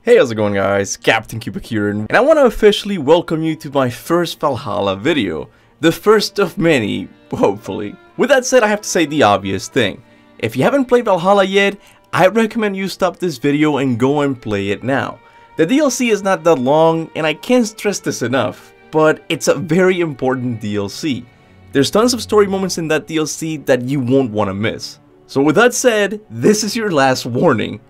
Hey, how's it going guys? Kaptain Kuba here, and I want to officially welcome you to my first Valhalla video. The first of many, hopefully. With that said, I have to say the obvious thing. If you haven't played Valhalla yet, I recommend you stop this video and go and play it now. The DLC is not that long, and I can't stress this enough, but it's a very important DLC. There's tons of story moments in that DLC that you won't want to miss. So with that said, this is your last warning.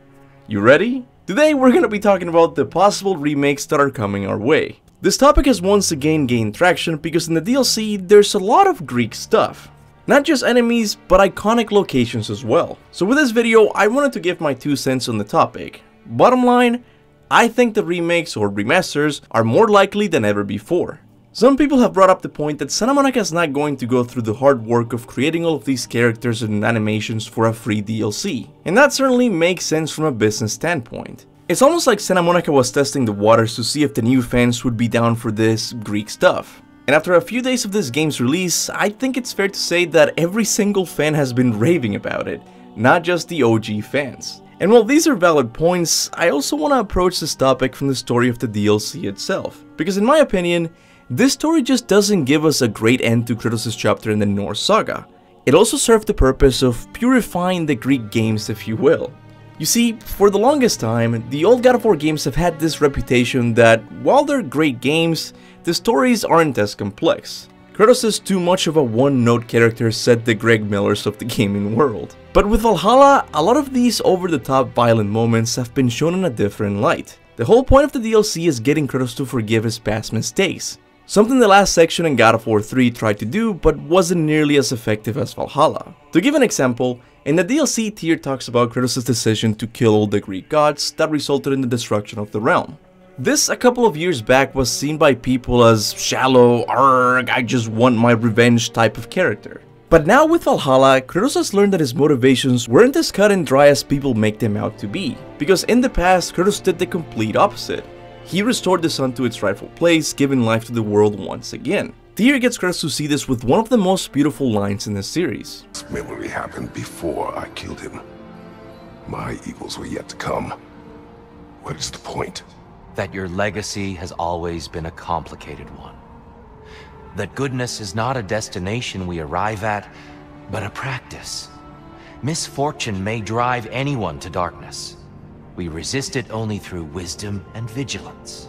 You ready? Today we're going to be talking about the possible remakes that are coming our way. This topic has once again gained traction because in the DLC there's a lot of Greek stuff. Not just enemies, but iconic locations as well. So with this video, I wanted to give my 2 cents on the topic. Bottom line, I think the remakes or remasters are more likely than ever before. Some people have brought up the point that Santa Monica is not going to go through the hard work of creating all of these characters and animations for a free DLC. And that certainly makes sense from a business standpoint. It's almost like Santa Monica was testing the waters to see if the new fans would be down for this Greek stuff. And after a few days of this game's release, I think it's fair to say that every single fan has been raving about it, not just the OG fans. And while these are valid points, I also want to approach this topic from the story of the DLC itself. Because in my opinion, this story just doesn't give us a great end to Kratos' chapter in the Norse saga. It also served the purpose of purifying the Greek games, if you will. You see, for the longest time, the old God of War games have had this reputation that, while they're great games, the stories aren't as complex. Kratos is too much of a one-note character, said the Greg Millers of the gaming world. But with Valhalla, a lot of these over-the-top violent moments have been shown in a different light. The whole point of the DLC is getting Kratos to forgive his past mistakes. Something the last section in God of War 3 tried to do, but wasn't nearly as effective as Valhalla. To give an example, in the DLC, Tyr talks about Kratos' decision to kill all the Greek gods that resulted in the destruction of the realm. This, a couple of years back, was seen by people as shallow, arrgh, I just want my revenge type of character. But now with Valhalla, Kratos has learned that his motivations weren't as cut and dry as people make them out to be. Because in the past, Kratos did the complete opposite. He restored the sun to its rightful place, giving life to the world once again. Tyr gets Kratos to see this with one of the most beautiful lines in the series. This memory happened before I killed him. My evils were yet to come. What is the point? That your legacy has always been a complicated one. That goodness is not a destination we arrive at, but a practice. Misfortune may drive anyone to darkness. We resist it only through wisdom and vigilance.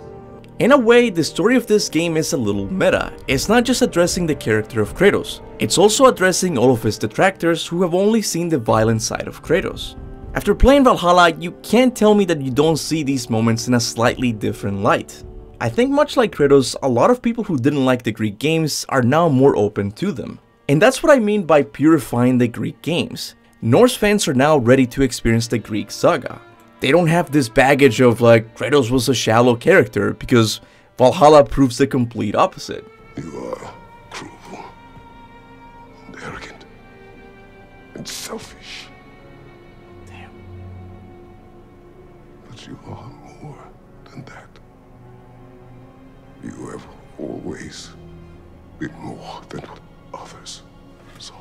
In a way, the story of this game is a little meta. It's not just addressing the character of Kratos, it's also addressing all of his detractors who have only seen the violent side of Kratos. After playing Valhalla, you can't tell me that you don't see these moments in a slightly different light. I think much like Kratos, a lot of people who didn't like the Greek games are now more open to them. And that's what I mean by purifying the Greek games. Norse fans are now ready to experience the Greek Saga. They don't have this baggage of like, Kratos was a shallow character, because Valhalla proves the complete opposite. You are cruel, and arrogant, and selfish. Damn. But you are more than that. You have always been more than what others saw.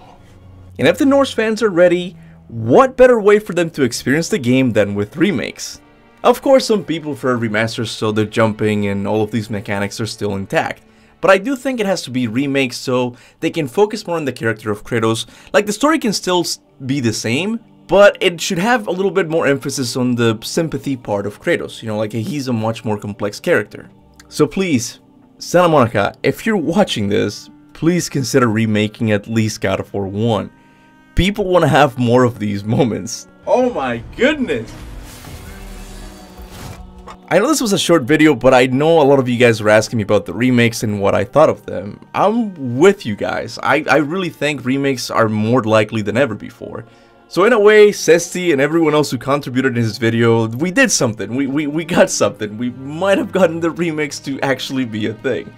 And if the Norse fans are ready, what better way for them to experience the game than with remakes? Of course, some people prefer remasters so the jumping and all of these mechanics are still intact, but I do think it has to be remakes so they can focus more on the character of Kratos. Like, the story can still be the same, but it should have a little bit more emphasis on the sympathy part of Kratos, you know, like he's a much more complex character. So please, Santa Monica, if you're watching this, please consider remaking at least God of War 1. People want to have more of these moments. Oh my goodness! I know this was a short video, but I know a lot of you guys were asking me about the remakes and what I thought of them. I'm with you guys. I really think remakes are more likely than ever before. So in a way, Cesti and everyone else who contributed in this video, we did something. We got something. We might have gotten the remakes to actually be a thing.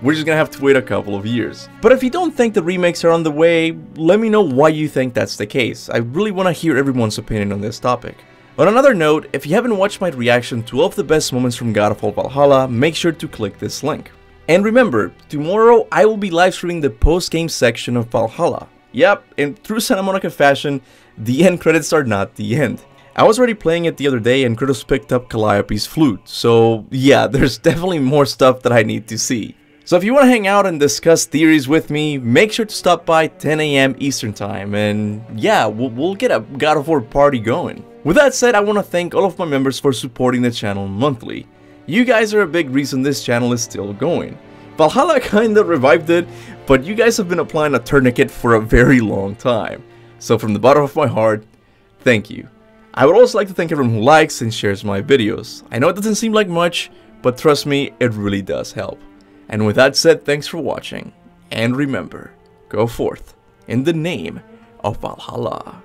We're just gonna have to wait a couple of years. But if you don't think the remakes are on the way, let me know why you think that's the case. I really want to hear everyone's opinion on this topic. On another note, if you haven't watched my reaction to all of the best moments from God of War Valhalla, make sure to click this link. And remember, tomorrow I will be live streaming the post-game section of Valhalla. Yep, in true Santa Monica fashion, the end credits are not the end. I was already playing it the other day and Kratos picked up Calliope's flute, so yeah, there's definitely more stuff that I need to see. So if you want to hang out and discuss theories with me, make sure to stop by 10 AM Eastern Time, and yeah, we'll get a God of War party going. With that said, I want to thank all of my members for supporting the channel monthly. You guys are a big reason this channel is still going. Valhalla kinda revived it, but you guys have been applying a tourniquet for a very long time. So from the bottom of my heart, thank you. I would also like to thank everyone who likes and shares my videos. I know it doesn't seem like much, but trust me, it really does help. And with that said, thanks for watching, and remember, go forth in the name of Valhalla.